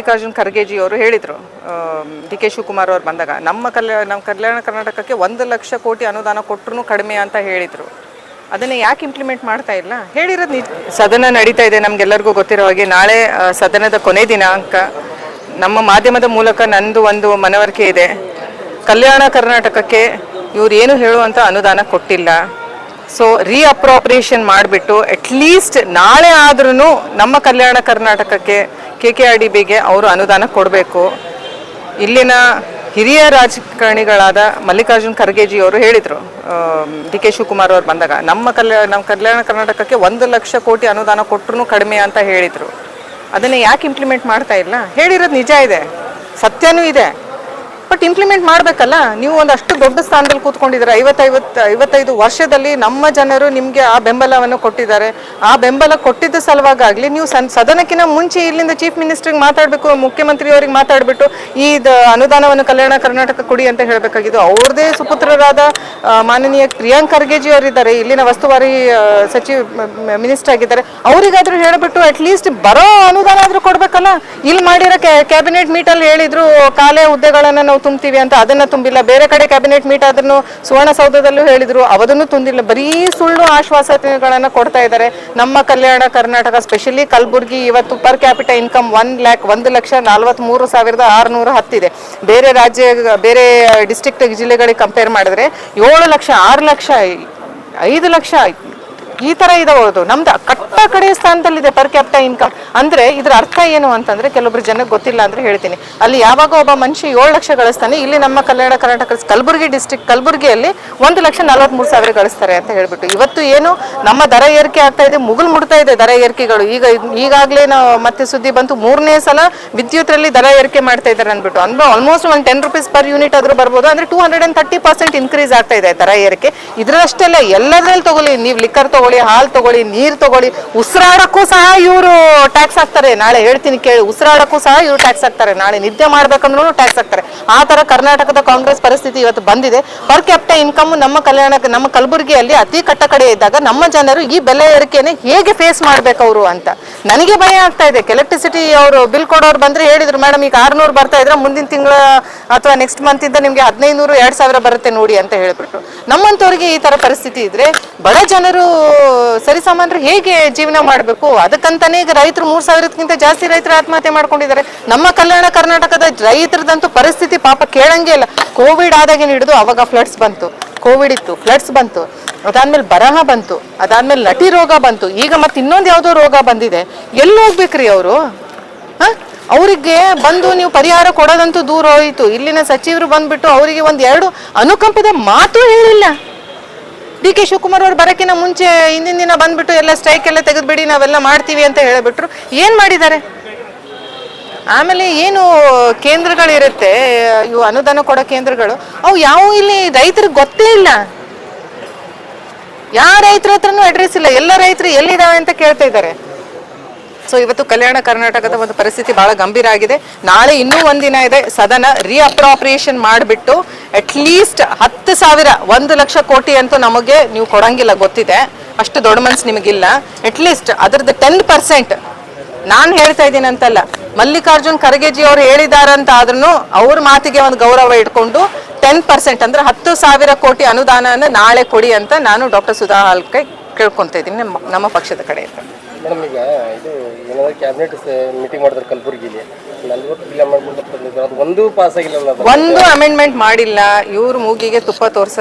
ಮಲ್ಲಿಕಾರ್ಜುನ್ ಖರ್ಗೆಜಿ ಅವರು ಹೇಳಿದರು, D K Shivakumar ಅವರು ಬಂದಾಗ ನಮ್ಮ ಕಲ್ಯಾಣ ಕರ್ನಾಟಕಕ್ಕೆ 1,00,000 ಕೋಟಿ ಅನುದಾನ ಕೊಟ್ಟರು ಕಡಿಮೆ ಅಂತ ಹೇಳಿದರು. ಅದನ್ನು ಯಾಕೆ ಇಂಪ್ಲಿಮೆಂಟ್ ಮಾಡ್ತಾ ಇಲ್ಲ? ಹೇಳಿರೋದು ನಿಜ. ಸದನ ನಡೀತಾ ಇದೆ, ನಮಗೆಲ್ಲರಿಗೂ ಗೊತ್ತಿರೋ ಹಾಗೆ. ನಾಳೆ ಸದನದ ಕೊನೆ ದಿನಾಂಕ. ನಮ್ಮ ಮಾಧ್ಯಮದ ಮೂಲಕ ನಂದು ಒಂದು ಮನವರಿಕೆ ಇದೆ, ಕಲ್ಯಾಣ ಕರ್ನಾಟಕಕ್ಕೆ ಇವ್ರು ಏನು ಹೇಳುವಂಥ ಅನುದಾನ ಕೊಟ್ಟಿಲ್ಲ. ಸೊ ರೀಅಪ್ರೋಪ್ರಿಯೇಷನ್ ಮಾಡಿಬಿಟ್ಟು ಅಟ್ಲೀಸ್ಟ್ ನಾಳೆ ಆದ್ರೂ ನಮ್ಮ ಕಲ್ಯಾಣ ಕರ್ನಾಟಕಕ್ಕೆ KKRDBಗೆ ಅವರು ಅನುದಾನ ಕೊಡಬೇಕು. ಇಲ್ಲಿನ ಹಿರಿಯ ರಾಜಕಾರಣಿಗಳಾದ ಮಲ್ಲಿಕಾರ್ಜುನ್ ಖರ್ಗೆಜಿ ಅವರು ಹೇಳಿದರು, ಡಿ ಕೆ ಶಿವಕುಮಾರ್ ಅವರು ಬಂದಾಗ ನಮ್ಮ ಕಲ್ಯಾಣ ಕರ್ನಾಟಕಕ್ಕೆ 1,00,000 ಕೋಟಿ ಅನುದಾನ ಕೊಟ್ಟರು ಕಡಿಮೆ ಅಂತ ಹೇಳಿದರು. ಅದನ್ನು ಯಾಕೆ ಇಂಪ್ಲಿಮೆಂಟ್ ಮಾಡ್ತಾ ಇಲ್ಲ? ಹೇಳಿರೋದು ನಿಜ ಇದೆ, ಸತ್ಯನೂ ಇದೆ, ಬಟ್ ಇಂಪ್ಲಿಮೆಂಟ್ ಮಾಡಬೇಕಲ್ಲ. ನೀವು ಒಂದಷ್ಟು ದೊಡ್ಡ ಸ್ಥಾನದಲ್ಲಿ ಕೂತ್ಕೊಂಡಿದ್ದಾರೆ. 55 ವರ್ಷದಲ್ಲಿ ನಮ್ಮ ಜನರು ನಿಮಗೆ ಆ ಬೆಂಬಲವನ್ನು ಕೊಟ್ಟಿದ್ದಾರೆ. ಆ ಬೆಂಬಲ ಕೊಟ್ಟಿದ್ದ ಸಲುವಾಗಲಿ ನೀವು ಸದನಕ್ಕಿಂತ ಮುಂಚೆ ಇಲ್ಲಿಂದ ಚೀಫ್ ಮಿನಿಸ್ಟರ್ಗೆ ಮಾತಾಡಬೇಕು, ಮುಖ್ಯಮಂತ್ರಿಯವರಿಗೆ ಮಾತಾಡಿಬಿಟ್ಟು ಈ ಅನುದಾನವನ್ನು ಕಲ್ಯಾಣ ಕರ್ನಾಟಕ ಕೊಡಿ ಅಂತ ಹೇಳಬೇಕಾಗಿದ್ದು. ಅವ್ರದ್ದೇ ಸುಪುತ್ರರಾದ ಮಾನನೀಯ ಪ್ರಿಯಾಂಕ್ ಖರ್ಗೆಜಿ ಅವರಿದ್ದಾರೆ, ಇಲ್ಲಿನ ಉಸ್ತುವಾರಿ ಮಿನಿಸ್ಟರ್ ಆಗಿದ್ದಾರೆ. ಅವರಿಗಾದ್ರೂ ಹೇಳಿಬಿಟ್ಟು ಅಟ್ಲೀಸ್ಟ್ ಬರೋ ಅನುದಾನ ಆದರೂ ಕೊಡಬೇಕಲ್ಲ. ಇಲ್ಲಿ ಮಾಡಿರೋ ಕ್ಯಾಬಿನೆಟ್ ಮೀಟಲ್ಲಿ ಹೇಳಿದ್ರು ಖಾಲಿ ಹುದ್ದೆಗಳನ್ನು ನಾವು ತುಂಬ್ತೀವಿ ಅಂತ, ಅದನ್ನ ತುಂಬಿಲ್ಲ. ಬೇರೆ ಕಡೆ ಕ್ಯಾಬಿನೆಟ್ ಮೀಟ್ ಅದನ್ನು ಸುವರ್ಣಸೌಧದಲ್ಲೂ ಹೇಳಿದ್ರು, ಅದನ್ನು ತುಂಬಿಲ್ಲ. ಬರೀ ಸುಳ್ಳು ಆಶ್ವಾಸನೆಗಳನ್ನು ಕೊಡ್ತಾ ಇದ್ದಾರೆ. ನಮ್ಮ ಕಲ್ಯಾಣ ಕರ್ನಾಟಕ ಸ್ಪೆಷಲಿ ಕಲಬುರಗಿ ಇವತ್ತು ಪರ್ ಕ್ಯಾಪಿಟಲ್ ಇನ್ಕಮ್ 1,43,610 ಇದೆ. ಬೇರೆ ಡಿಸ್ಟ್ರಿಕ್ಟ್ ಜಿಲ್ಲೆಗಳಿಗೆ ಕಂಪೇರ್ ಮಾಡಿದ್ರೆ 7 ಲಕ್ಷ, 6 ಲಕ್ಷ, 5 ಲಕ್ಷ ಈ ಥರ ಇದಾವುದು. ನಮ್ದು ಕಟ್ಟ ಕಡೆಯ ಸ್ಥಾನದಲ್ಲಿದೆ ಪರ್ ಕ್ಯಾಪಿಟಲ್ ಇನ್ಕಮ್. ಅಂದರೆ ಇದರ ಅರ್ಥ ಏನು ಅಂತಂದರೆ, ಕೆಲವೊಬ್ರು ಜನಕ್ಕೆ ಗೊತ್ತಿಲ್ಲ ಅಂದರೆ ಹೇಳ್ತೀನಿ. ಅಲ್ಲಿ ಯಾವಾಗ ಒಬ್ಬ ಮನುಷ್ಯ 7 ಲಕ್ಷ ಗಳಿಸ್ತಾನೆ, ಇಲ್ಲಿ ನಮ್ಮ ಕಲ್ಯಾಣ ಕರ್ನಾಟಕ ಕಲಬುರಗಿ ಡಿಸ್ಟ್ರಿಕ್ಟ್ ಕಲಬುರಗಿಯಲ್ಲಿ 1,43,000 ಗಳಿಸ್ತಾರೆ ಅಂತ ಹೇಳ್ಬಿಟ್ಟು ಇವತ್ತು ಏನು ನಮ್ಮ ದರ ಏರಿಕೆ ಆಗ್ತಾ ಇದೆ, ಮುಗಿಲ್ಮುಡ್ತಾ ಇದೆ ದರ ಏರಿಕೆಗಳು. ಈಗಾಗಲೇ ನಾವು ಮತ್ತೆ ಸುದ್ದಿ ಬಂತು, 3ನೇ ಸಲ ವಿದ್ಯುತ್ರಲ್ಲಿ ದರ ಏರಿಕೆ ಮಾಡ್ತಾ ಇದ್ದಾರೆ ಅಂದ್ಬಿಟ್ಟು. ಅಂದ್ರೆ ಆಲ್ಮೋಸ್ಟ್ ಒಂದು 10 ರೂಪೀಸ್ ಪರ್ ಯೂನಿಟ್ ಆದರೂ ಬರ್ಬೋದು. ಅಂದರೆ 230% ಇನ್ಕ್ರೀಸ್ ಆಗ್ತಾ ಇದೆ ದರ ಏರಿಕೆ. ಇದರಷ್ಟೆಲ್ಲ ಎಲ್ಲದ್ರಲ್ಲಿ ತಗೊಳ್ಳಿ, ನೀವು ಲಿಕ್ಕರ್ ತಗೊಳ್ಳಿ, ಹಾಲು ತಗೊಳ್ಳಿ, ನೀರು ತಗೊಳ್ಳಿ, ಉಸಿರಾಡಕ್ಕೂ ಸಹ ಇವರು ಟ್ಯಾಕ್ಸ್ ಹಾಕ್ತಾರೆ. ನಾಳೆ ಹೇಳ್ತೀನಿ ಕೇಳಿ, ಉಸಿರಾಡಕ್ಕೂ ಸಹ ಇವರು ಟ್ಯಾಕ್ಸ್ ಹಾಕ್ತಾರೆ. ನಾಳೆ ನಿದ್ದೆ ಮಾಡ್ಬೇಕಂದ್ರೂ ಟ್ಯಾಕ್ಸ್ ಹಾಕ್ತಾರೆ. ಆ ತರ ಕರ್ನಾಟಕದ ಕಾಂಗ್ರೆಸ್ ಪರಿಸ್ಥಿತಿ ಇವತ್ತು ಬಂದಿದೆ. ಪರ್ ಕ್ಯಾಪಿಟಲ್ ಇನ್ಕಮ್ ನಮ್ಮ ಕಲಬುರಗಿಯಲ್ಲಿ ಅತಿ ಕಟ್ಟ ಕಡೆ ಇದ್ದಾಗ ನಮ್ಮ ಜನರು ಈ ಬೆಲೆ ಏರಿಕೆಯನ್ನು ಹೇಗೆ ಫೇಸ್ ಮಾಡ್ಬೇಕು ಅವರು ಅಂತ ನನಗೆ ಭಯ ಆಗ್ತಾ ಇದೆ. ಎಲೆಕ್ಟ್ರಿಸಿಟಿ ಅವರು ಬಿಲ್ ಕೊಡೋರು ಬಂದ್ರೆ ಹೇಳಿದ್ರು, ಮೇಡಮ್ ಈಗ 600 ಬರ್ತಾ ಇದ್ರೆ ಮುಂದಿನ ತಿಂಗಳ ಅಥವಾ ನೆಕ್ಸ್ಟ್ ಮಂತ್ ಇಂದ ನಿಮ್ಗೆ 1,500, 2,000 ಬರುತ್ತೆ ನೋಡಿ ಅಂತ ಹೇಳ್ಬಿಟ್ಟು. ನಮ್ಮಂತವ್ರಿಗೆ ಈ ತರ ಪರಿಸ್ಥಿತಿ ಇದ್ರೆ ಬಡ ಜನರು ಸರಿಸಾಮಾನ್ಯರು ಹೇಗೆ ಜೀವನ ಮಾಡಬೇಕು? ಅದಕ್ಕಂತಾನೆ ಈಗ ರೈತರು 3,000ಕ್ಕಿಂತ ಜಾಸ್ತಿ ರೈತರು ಆತ್ಮಹತ್ಯೆ ಮಾಡ್ಕೊಂಡಿದ್ದಾರೆ. ನಮ್ಮ ಕಲ್ಯಾಣ ಕರ್ನಾಟಕದ ರೈತರದಂತೂ ಪರಿಸ್ಥಿತಿ ಪಾಪ ಕೇಳಂಗೆ ಇಲ್ಲ. ಕೋವಿಡ್ ಆದಾಗಿನ ಹಿಡಿದು ಅವಾಗ ಫ್ಲಡ್ಸ್ ಬಂತು, ಕೋವಿಡ್ ಇತ್ತು, ಫ್ಲಡ್ಸ್ ಬಂತು, ಅದಾದ್ಮೇಲೆ ಬರಹ ಬಂತು, ಅದಾದ್ಮೇಲೆ ನಟಿ ರೋಗ ಬಂತು, ಈಗ ಮತ್ತೆ ಇನ್ನೊಂದು ಯಾವುದೋ ರೋಗ ಬಂದಿದೆ. ಎಲ್ಲಿ ಹೋಗ್ಬೇಕ್ರಿ ಅವರು? ಅವರಿಗೆ ಬಂದು ನೀವು ಪರಿಹಾರ ಕೊಡೋದಂತೂ ದೂರ ಹೋಯಿತು. ಇಲ್ಲಿನ ಸಚಿವರು ಬಂದ್ಬಿಟ್ಟು ಅವರಿಗೆ 1-2 ಅನುಕಂಪದ ಮಾತು ಹೇಳಿಲ್ಲ. ಡಿ ಕೆ ಶಿವಕುಮಾರ್ ಅವರು ಬರೋಕ್ಕಿಂತ ಮುಂಚೆ ಹಿಂದಿನ ದಿನ ಬಂದ್ಬಿಟ್ಟು ಎಲ್ಲ ಸ್ಟ್ರೈಕ್ ಎಲ್ಲ ತೆಗೆದುಬಿಡಿ, ನಾವೆಲ್ಲ ಮಾಡ್ತೀವಿ ಅಂತ ಹೇಳಿಬಿಟ್ರು. ಏನು ಮಾಡಿದ್ದಾರೆ? ಆಮೇಲೆ ಏನು ಕೇಂದ್ರಗಳಿರುತ್ತೆ, ಇವು ಅನುದಾನ ಕೊಡೋ ಕೇಂದ್ರಗಳು, ಅವು ಯಾವ ಇಲ್ಲಿ ರೈತರಿಗೆ ಗೊತ್ತೇ ಇಲ್ಲ. ಯಾವ ರೈತರ ಹತ್ರನೂ ಅಡ್ರೆಸ್ ಇಲ್ಲ. ಎಲ್ಲ ರೈತರು ಎಲ್ಲಿದ್ದಾವೆ ಅಂತ ಕೇಳ್ತಾ ಇದ್ದಾರೆ. ಸೊ ಇವತ್ತು ಕಲ್ಯಾಣ ಕರ್ನಾಟಕದ ಒಂದು ಪರಿಸ್ಥಿತಿ ಬಹಳ ಗಂಭೀರ ಆಗಿದೆ. ನಾಳೆ ಇನ್ನೂ ಒಂದಿನ ಇದೆ, ಸದನ ರೀಅಪ್ರೋಪ್ರಿಯೇಷನ್ ಮಾಡಿಬಿಟ್ಟು ಅಟ್ಲೀಸ್ಟ್ 10,000 1,00,000 ಕೋಟಿ ಅಂತೂ ನಮಗೆ ನೀವು ಕೊಡಂಗಿಲ್ಲ, ಗೊತ್ತಿದೆ. ಅಷ್ಟು ದೊಡ್ಡ ಮನಸ್ಸು ನಿಮಗಿಲ್ಲ. ಅಟ್ಲೀಸ್ಟ್ ಅದರದ್ದು 10%, ನಾನು ಹೇಳ್ತಾ ಇದ್ದೀನಿ ಅಂತಲ್ಲ, ಮಲ್ಲಿಕಾರ್ಜುನ್ ಖರ್ಗೆಜಿ ಅವರು ಹೇಳಿದಾರಂತ ಆದ್ರೂ ಅವ್ರ ಮಾತಿಗೆ ಒಂದು ಗೌರವ ಇಟ್ಕೊಂಡು 10% ಅಂದ್ರೆ 10,000 ಕೋಟಿ ಅನುದಾನನ ನಾಳೆ ಕೊಡಿ ಅಂತ ನಾನು ಡಾಕ್ಟರ್ ಸುಧಾ ಹಾಲ್ಕೆ ಕೇಳ್ಕೊತಾ ಇದ್ದೀನಿ ನಮ್ಮ ಪಕ್ಷದ ಕಡೆಯಿಂದ. ಮೇಡಮ್, ಈಗ ಇದು ಏನಾದ್ರು ಕ್ಯಾಬಿನೆಟ್ ಮೀಟಿಂಗ್ ಮಾಡಿದ್ರೆ ಕಲಬುರಗಿಲಿ 40 ಬಿಲ್ ಅಮೆಂಡ್ಮೆಂಟ್ ಅದು ಒಂದು ಪಾಸ್ ಆಗಿಲ್ಲ, ಒಂದು ಅಮೆಂಡ್ಮೆಂಟ್ ಮಾಡಿಲ್ಲ. ಇವ್ರು ಮೂಗಿಗೆ ತುಪ್ಪ ತೋರ್ಸ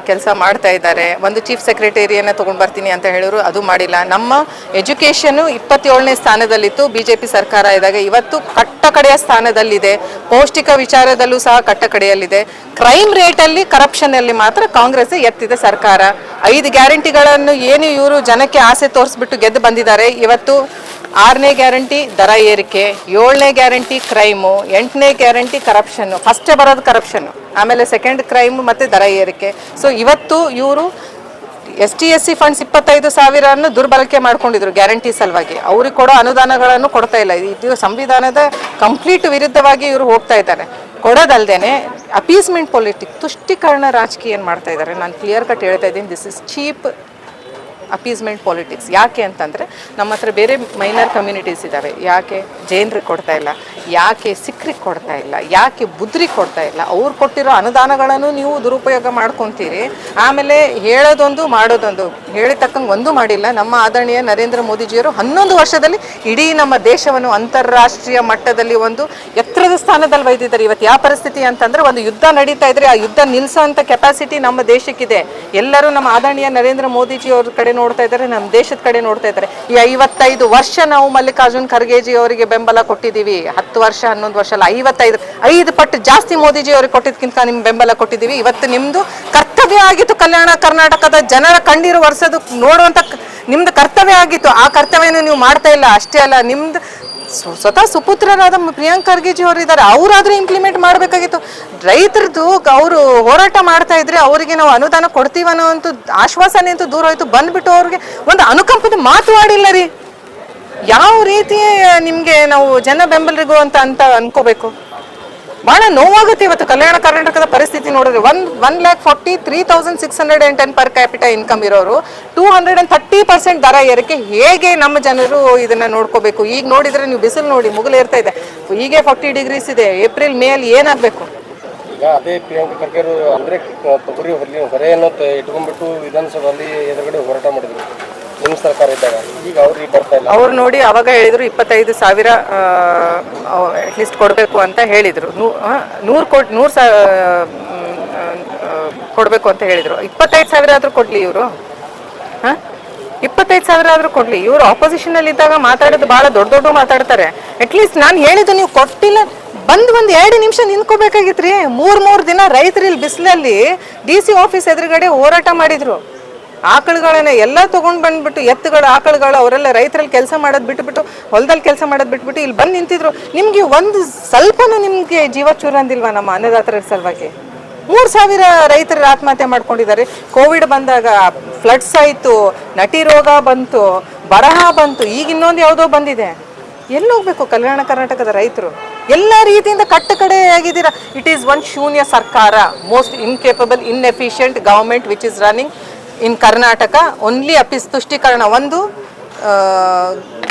ಕೆಲಸ ಮಾಡ್ತಾ ಇದ್ದಾರೆ. ಒಂದು ಚೀಫ್ ಸೆಕ್ರೆಟರಿಯನ್ನ ತಗೊಂಡ್ ಬರ್ತೀನಿ ಅಂತ ಹೇಳಿದ್ರು, ಅದು ಮಾಡಿಲ್ಲ. ನಮ್ಮ ಎಜುಕೇಶನ್ 27ನೇ ಸ್ಥಾನದಲ್ಲಿತ್ತು ಬಿಜೆಪಿ ಸರ್ಕಾರ ಇದ್ದಾಗ, ಇವತ್ತು ಕಟ್ಟ ಕಡೆಯ ಸ್ಥಾನದಲ್ಲಿದೆ. ಪೌಷ್ಟಿಕ ವಿಚಾರದಲ್ಲೂ ಸಹ ಕಟ್ಟ ಕಡೆಯಲ್ಲಿದೆ. ಕ್ರೈಮ್ ರೇಟಲ್ಲಿ ಕರಪ್ಷನ್ ಅಲ್ಲಿ ಮಾತ್ರ ಕಾಂಗ್ರೆಸ್ ಎತ್ತಿದ ಸರ್ಕಾರ. 5 ಗ್ಯಾರಂಟಿಗಳನ್ನು ಏನು ಇವರು ಜನಕ್ಕೆ ಆಸೆ ತೋರಿಸ್ಬಿಟ್ಟು ಗೆದ್ದು ಬಂದಿದ್ದಾರೆ. ಇವತ್ತು 6ನೇ ಗ್ಯಾರಂಟಿ ದರ ಏರಿಕೆ, 7ನೇ ಗ್ಯಾರಂಟಿ ಕ್ರೈಮು, 8ನೇ ಗ್ಯಾರಂಟಿ ಕರಪ್ಷನ್ನು. ಫಸ್ಟೇ ಬರೋದು ಕರಪ್ಷನ್ನು, ಆಮೇಲೆ ಸೆಕೆಂಡ್ ಕ್ರೈಮು ಮತ್ತು ದರ ಏರಿಕೆ. ಸೊ ಇವತ್ತು ಇವರು ST/SC ಫಂಡ್ಸ್ 25,000 ದುರ್ಬಳಕೆ ಮಾಡ್ಕೊಂಡಿದ್ರು ಗ್ಯಾರಂಟಿ ಸಲುವಾಗಿ. ಅವ್ರಿಗೆ ಕೊಡೋ ಅನುದಾನಗಳನ್ನು ಕೊಡ್ತಾ ಇಲ್ಲ. ಇದು ಸಂವಿಧಾನದ ಕಂಪ್ಲೀಟ್ ವಿರುದ್ಧವಾಗಿ ಇವರು ಹೋಗ್ತಾ ಇದ್ದಾರೆ. ಕೊಡೋದಲ್ದೇನೆ ಅಪೀಸ್ಮೆಂಟ್ ಪೊಲಿಟಿಕ್, ತುಷ್ಟೀಕರಣ ರಾಜಕೀಯ ಏನು ಮಾಡ್ತಾ ಇದ್ದಾರೆ. ನಾನು ಕ್ಲಿಯರ್ ಕಟ್ ಹೇಳ್ತಾ ಇದ್ದೀನಿ, this is cheap appeasement politics. ಯಾಕೆ ಅಂತಂದರೆ ನಮ್ಮ ಹತ್ರ ಬೇರೆ ಮೈನರ್ ಕಮ್ಯುನಿಟೀಸ್ ಇದ್ದಾವೆ, ಯಾಕೆ ಜೈನರಿಗೆ ಕೊಡ್ತಾ ಇಲ್ಲ, ಯಾಕೆ ಸಿಖ್ರಿಗೆ ಕೊಡ್ತಾ ಇಲ್ಲ, ಯಾಕೆ ಬುದ್ಧರಿಗೆ ಕೊಡ್ತಾ ಇಲ್ಲ, ಅವ್ರು ಕೊಟ್ಟಿರೋ ಅನುದಾನಗಳನ್ನು ನೀವು ದುರುಪಯೋಗ ಮಾಡ್ಕೊತೀರಿ. ಆಮೇಲೆ ಹೇಳೋದೊಂದು ಮಾಡೋದೊಂದು, ಹೇಳಿ ತಕ್ಕಂಗೆ ಒಂದು ಮಾಡಿಲ್ಲ. ನಮ್ಮ ಆದರಣೀಯ ನರೇಂದ್ರ ಮೋದಿಜಿಯವರು 11 ವರ್ಷದಲ್ಲಿ ಇಡೀ ನಮ್ಮ ದೇಶವನ್ನು ಅಂತಾರಾಷ್ಟ್ರೀಯ ಮಟ್ಟದಲ್ಲಿ ಒಂದು ಎತ್ತರದ ಸ್ಥಾನದಲ್ಲಿ ಒಯ್ದಿದ್ದಾರೆ. ಇವತ್ತು ಯಾವ ಪರಿಸ್ಥಿತಿ ಅಂತಂದರೆ, ಒಂದು ಯುದ್ಧ ನಡೀತಾ ಇದ್ರೆ ಆ ಯುದ್ಧ ನಿಲ್ಲಿಸೋಂಥ ಕೆಪಾಸಿಟಿ ನಮ್ಮ ದೇಶಕ್ಕಿದೆ. ಎಲ್ಲರೂ ನಮ್ಮ ಆದರಣೀಯ ನರೇಂದ್ರ ಮೋದಿಜಿ ಅವ್ರ ಕಡೆ ನೋಡ್ತಾ ಇದ್ದಾರೆ, ನಮ್ಮ ದೇಶದ ಕಡೆ ನೋಡ್ತಾ ಇದ್ದಾರೆ. ಈ 55 ವರ್ಷ ನಾವು ಮಲ್ಲಿಕಾರ್ಜುನ್ ಖರ್ಗೆಜಿ ಅವರಿಗೆ ಬೆಂಬಲ ಕೊಟ್ಟಿದ್ದೀವಿ. 10 ವರ್ಷ 11 ವರ್ಷ ಅಲ್ಲ, 5 ಪಟ್ಟು ಜಾಸ್ತಿ ಮೋದಿಜಿ ಅವ್ರಿಗೆ ಕೊಟ್ಟಿದ್ದಕ್ಕಿಂತ ನಿಮ್ಗೆ ಬೆಂಬಲ ಕೊಟ್ಟಿದ್ದೀವಿ. ಇವತ್ತು ನಿಮ್ಮದು ಕರ್ತವ್ಯ ಆಗಿತ್ತು ಕಲ್ಯಾಣ ಕರ್ನಾಟಕದ ಜನರ ಕಣ್ಣೀರು ಒರೆಸೋದು ನೋಡುವಂಥ ನಿಮ್ದು ಕರ್ತವ್ಯ ಆಗಿತ್ತು. ಆ ಕರ್ತವ್ಯನ ನೀವು ಮಾಡ್ತಾ ಇಲ್ಲ. ಅಷ್ಟೇ ಅಲ್ಲ, ನಿಮ್ದು ಸ್ವತಃ ಸುಪುತ್ರರಾದ ಪ್ರಿಯಾಂಕ್ ಖರ್ಗೆಜಿ ಅವರು ಇದ್ದಾರೆ, ಅವರಾದ್ರೂ ಇಂಪ್ಲಿಮೆಂಟ್ ಮಾಡಬೇಕಾಗಿತ್ತು. ರೈತರದ್ದು ಅವರು ಹೋರಾಟ ಮಾಡ್ತಾ ಇದ್ರೆ ಅವರಿಗೆ ನಾವು ಅನುದಾನ ಕೊಡ್ತೀವನ್ನೋ ಅಂತೂ ಆಶ್ವಾಸನೆ ಅಂತೂ ದೂರ ಹೋಯ್ತು. ಬಂದ್ಬಿಟ್ಟು ಅವ್ರಿಗೆ ಒಂದು ಅನುಕಂಪದ ಮಾತು ಆಡಿಲ್ಲ ರೀ. ಯಾವ ರೀತಿ ನಿಮಗೆ ನಾವು ಜನ ಬೆಂಬಲಿಗೂ ಅಂತ ಅನ್ಕೋಬೇಕು. ಭಾಳ ನೋವಾಗುತ್ತೆ ಇವತ್ತು ಕಲ್ಯಾಣ ಕರ್ನಾಟಕದ ಪರಿಸ್ಥಿತಿ ನೋಡಿದ್ರೆ. 1,43,610 ಪರ್ ಕ್ಯಾಪಿಟಲ್ ಇನ್ಕಮ್ ಇರೋರು 230% ದರ ಏರಿಕೆ. ಹೇಗೆ ನಮ್ಮ ಜನರು ಇದನ್ನ ನೋಡ್ಕೋಬೇಕು? ಈಗ ನೋಡಿದ್ರೆ ನೀವು ಬಿಸಿಲು ನೋಡಿ, ಮುಗಿಲು ಏರ್ತಾ ಇದೆ. ಹೀಗೆ 40 ಡಿಗ್ರೀಸ್ ಇದೆ. ಏಪ್ರಿಲ್ ಮೇ ಅಲ್ಲಿ ಏನಾಗಬೇಕು? ಈಗ ಅದೇ ಪ್ರಿಯಾಂಕ ಖರ್ಗೆ ಅಂದರೆ ತೊಗರಿ ಹೊರೆಯನ್ನು ಇಟ್ಕೊಂಡ್ಬಿಟ್ಟು ವಿಧಾನಸಭೆಯಲ್ಲಿ ಎದುರುಗಡೆ ಹೋರಾಟ ಮಾಡಿದ್ರು ನಿಮ್ಮ ಸರ್ಕಾರ ಇದ್ದಾಗ. ಈಗ ಅವ್ರಿಗೆ ಬರ್ತಾ ಇಲ್ಲ. ಅವ್ರು ನೋಡಿ ಅವಾಗ ಹೇಳಿದ್ರು 25,000 ಅಟ್ಲೀಸ್ಟ್ ಕೊಡಬೇಕು ಅಂತ ಹೇಳಿದರು. 100 ಕೊಡಬೇಕು ಅಂತ ಹೇಳಿದರು. 25,000 ಆದರೂ ಕೊಡಲಿ ಇವರು. 25,000 ಆದರೂ ಕೊಡಲಿ. ಇವರು ಆಪೋಸಿಷನಲ್ಲಿ ಇದ್ದಾಗ ಮಾತಾಡೋದು ಭಾಳ ದೊಡ್ಡ ಮಾತಾಡ್ತಾರೆ. ಅಟ್ಲೀಸ್ಟ್ ನಾನು ಹೇಳಿದ್ದು ನೀವು ಕೊಟ್ಟಿಲ್ಲ, ಒಂದು 2 ನಿಮಿಷ ನಿಂತ್ಕೋಬೇಕಾಗಿತ್ತು ರೀ. 3 ದಿನ ರೈತರು ಇಲ್ಲಿ ಬಿಸಿಲಲ್ಲಿ DC ಆಫೀಸ್ ಎದುರುಗಡೆ ಹೋರಾಟ ಮಾಡಿದ್ರು. ಆಕಳುಗಳನ್ನ ಎಲ್ಲ ತೊಗೊಂಡು ಬಂದ್ಬಿಟ್ಟು, ಎತ್ತುಗಳು ಆಕಳುಗಳು ಅವರೆಲ್ಲ ರೈತರಲ್ಲಿ ಕೆಲಸ ಮಾಡೋದು ಬಿಟ್ಬಿಟ್ಟು, ಹೊಲದಲ್ಲಿ ಕೆಲಸ ಮಾಡೋದು ಬಿಟ್ಬಿಟ್ಟು ಇಲ್ಲಿ ಬಂದು ನಿಂತಿದ್ರು. ನಿಮಗೆ ಒಂದು ಸ್ವಲ್ಪನೂ ನಿಮಗೆ ಜೀವ ಚೂರು ಅಂದಿಲ್ವಾ ನಮ್ಮ ಅನ್ನದಾತರ ಸಲುವಾಗಿ? 3,000 ರೈತರು ಆತ್ಮಹತ್ಯೆ ಮಾಡ್ಕೊಂಡಿದ್ದಾರೆ. ಕೋವಿಡ್ ಬಂದಾಗ ಫ್ಲಡ್ಸ್ ಆಯಿತು, ನಟಿ ರೋಗ ಬಂತು, ಬರಹ ಬಂತು, ಈಗ ಇನ್ನೊಂದು ಯಾವುದೋ ಬಂದಿದೆ. ಎಲ್ಲಿ ಹೋಗ್ಬೇಕು ಕಲ್ಯಾಣ ಕರ್ನಾಟಕದ ರೈತರು? ಎಲ್ಲ ರೀತಿಯಿಂದ ಕಟ್ಟ ಕಡೆ ಆಗಿದ್ದೀರಾ. ಇಟ್ ಈಸ್ ಒನ್ ಶೂನ್ಯ ಸರ್ಕಾರ, most incapable inefficient government which is running in Karnataka. Only ತುಷ್ಟೀಕರಣ, ಒಂದು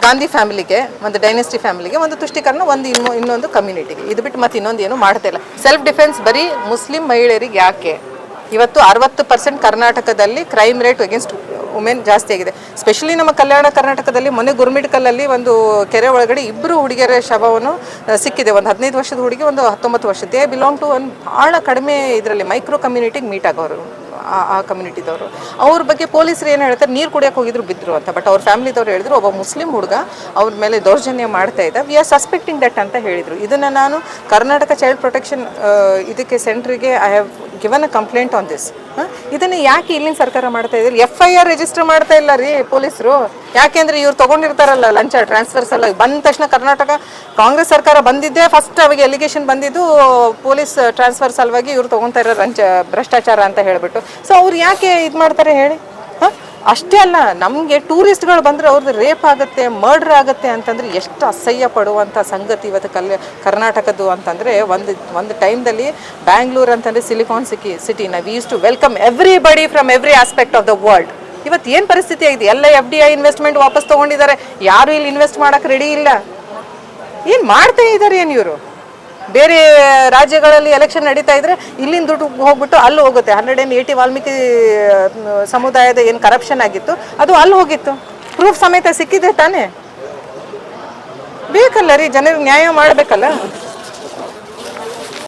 ಗಾಂಧಿ ಫ್ಯಾಮಿಲಿಗೆ, ಒಂದು ಡೈನೆಸ್ಟಿ ಫ್ಯಾಮಿಲಿಗೆ ಒಂದು ತುಷ್ಟೀಕರಣ, ಒಂದು ಇನ್ನೊಂದು ಕಮ್ಯುನಿಟಿಗೆ. ಇದು ಬಿಟ್ಟು ಮತ್ತೆ ಇನ್ನೊಂದು ಏನು ಮಾಡ್ತಾ ಇಲ್ಲ. ಸೆಲ್ಫ್ ಡಿಫೆನ್ಸ್ ಬರೀ ಮುಸ್ಲಿಂ ಮಹಿಳೆಯರಿಗೆ ಯಾಕೆ? ಇವತ್ತು 60% ಕರ್ನಾಟಕದಲ್ಲಿ ಕ್ರೈಮ್ ರೇಟ್ ಅಗೇನ್ಸ್ಟ್ ವುಮೆನ್ ಜಾಸ್ತಿ ಆಗಿದೆ. ಸ್ಪೆಷಲಿ ನಮ್ಮ ಕಲ್ಯಾಣ ಕರ್ನಾಟಕದಲ್ಲಿ ಮೊನ್ನೆ ಗುರುಮಿಟ್ಕಲಲ್ಲಿ ಒಂದು ಕೆರೆ ಒಳಗಡೆ 2 ಹುಡುಗಿಯರ ಶವವನ್ನು ಸಿಕ್ಕಿದೆ. ಒಂದು 15 ವರ್ಷದ ಹುಡುಗಿ, ಒಂದು 19 ವರ್ಷದ. ದೇ ಬಿಲಾಂಗ್ ಟು ಒಂದು ಭಾಳ ಕಡಿಮೆ ಇದರಲ್ಲಿ ಮೈಕ್ರೋ ಕಮ್ಯುನಿಟಿಗೆ ಮೀಟ್ ಆಗೋರು, ಆ ಕಮ್ಯುನಿಟಿದವರು. ಅವ್ರ ಬಗ್ಗೆ ಪೊಲೀಸರು ಏನು ಹೇಳ್ತಾರೆ, ನೀರು ಕುಡಿಯೋಕೆ ಹೋಗಿದ್ರು ಬಿದ್ದರು ಅಂತ. ಬಟ್ ಅವ್ರ ಫ್ಯಾಮಿಲಿದವ್ರು ಹೇಳಿದ್ರು ಒಬ್ಬ ಮುಸ್ಲಿಂ ಹುಡುಗ ಅವ್ರ ಮೇಲೆ ದೌರ್ಜನ್ಯ ಮಾಡ್ತಾ ಇದ್ದ, ವಿ ಆರ್ ಸಸ್ಪೆಕ್ಟಿಂಗ್ ದಟ್ ಅಂತ ಹೇಳಿದರು. ಇದನ್ನು ನಾನು ಕರ್ನಾಟಕ ಚೈಲ್ಡ್ ಪ್ರೊಟೆಕ್ಷನ್ ಇದಕ್ಕೆ ಸೆಂಟ್ರಿಗೆ I have given a complaint on this. ಇದನ್ನು ಯಾಕೆ ಇಲ್ಲಿನ ಸರ್ಕಾರ ಮಾಡ್ತಾ ಇದ್ದಾರೆ? FIR ರಿಜಿಸ್ಟರ್ ಮಾಡ್ತಾ ಇಲ್ಲ ರೀ ಪೊಲೀಸರು. ಯಾಕೆಂದರೆ ಇವ್ರು ತೊಗೊಂಡಿರ್ತಾರಲ್ಲ ಲಂಚ ಟ್ರಾನ್ಸ್ಫರ್ಸ್ ಎಲ್ಲ. ಬಂದ ತಕ್ಷಣ ಕರ್ನಾಟಕ ಕಾಂಗ್ರೆಸ್ ಸರ್ಕಾರ ಬಂದಿದ್ದೇ ಫಸ್ಟ್ ಅವಾಗ ಎಲಿಗೇಷನ್ ಬಂದಿದ್ದು ಪೊಲೀಸ್ ಟ್ರಾನ್ಸ್ಫರ್ ಸಲುವಾಗಿ ಇವ್ರು ತೊಗೊತಾ ಇರೋ ಲಂಚ ಭ್ರಷ್ಟಾಚಾರ ಅಂತ ಹೇಳಿಬಿಟ್ಟು. ಸೊ ಅವ್ರು ಯಾಕೆ ಇದು ಮಾಡ್ತಾರೆ ಹೇಳಿ? ಅಷ್ಟೇ ಅಲ್ಲ, ನಮಗೆ ಟೂರಿಸ್ಟ್ಗಳು ಬಂದರೆ ಅವ್ರದ್ದು ರೇಪ್ ಆಗುತ್ತೆ, ಮರ್ಡರ್ ಆಗುತ್ತೆ ಅಂತಂದರೆ ಎಷ್ಟು ಅಸಹ್ಯ ಪಡುವಂಥ ಸಂಗತಿ ಇವತ್ತು ಕರ್ನಾಟಕದ್ದು ಅಂತಂದರೆ. ಒಂದು ಟೈಮ್ದಲ್ಲಿ ಬ್ಯಾಂಗ್ಳೂರ್ ಅಂತಂದರೆ ಸಿಲಿಕಾನ್ ಸಿಟಿನ we use to welcome everybody from every aspect of the world. ಇವತ್ತು ಏನು ಪರಿಸ್ಥಿತಿ ಆಗಿದೆ? ಎಲ್ಲ FDI ಇನ್ವೆಸ್ಟ್ಮೆಂಟ್ ವಾಪಸ್ ತೊಗೊಂಡಿದ್ದಾರೆ. ಯಾರು ಇಲ್ಲಿ ಇನ್ವೆಸ್ಟ್ ಮಾಡೋಕ್ಕೆ ರೆಡಿ ಇಲ್ಲ. ಏನು ಮಾಡ್ತಾ ಇದ್ದಾರೆ ಏನು ಇವರು? ಬೇರೆ ರಾಜ್ಯಗಳಲ್ಲಿ ಎಲೆಕ್ಷನ್ ನಡೀತಾ ಇದ್ರೆ ಇಲ್ಲಿಂದ ದುಡ್ಡು ಹೋಗ್ಬಿಟ್ಟು ಅಲ್ಲಿ ಹೋಗುತ್ತೆ. 180 ವಾಲ್ಮೀಕಿ ಸಮುದಾಯದ ಏನು ಕರಪ್ಷನ್ ಆಗಿತ್ತು ಅದು ಅಲ್ಲಿ ಹೋಗಿತ್ತು. ಪ್ರೂಫ್ ಸಮೇತ ಸಿಕ್ಕಿದೆ ತಾನೇ? ಬೇಕಲ್ಲ ರೀ, ಜನರಿಗೆ ನ್ಯಾಯ ಮಾಡಬೇಕಲ್ಲ.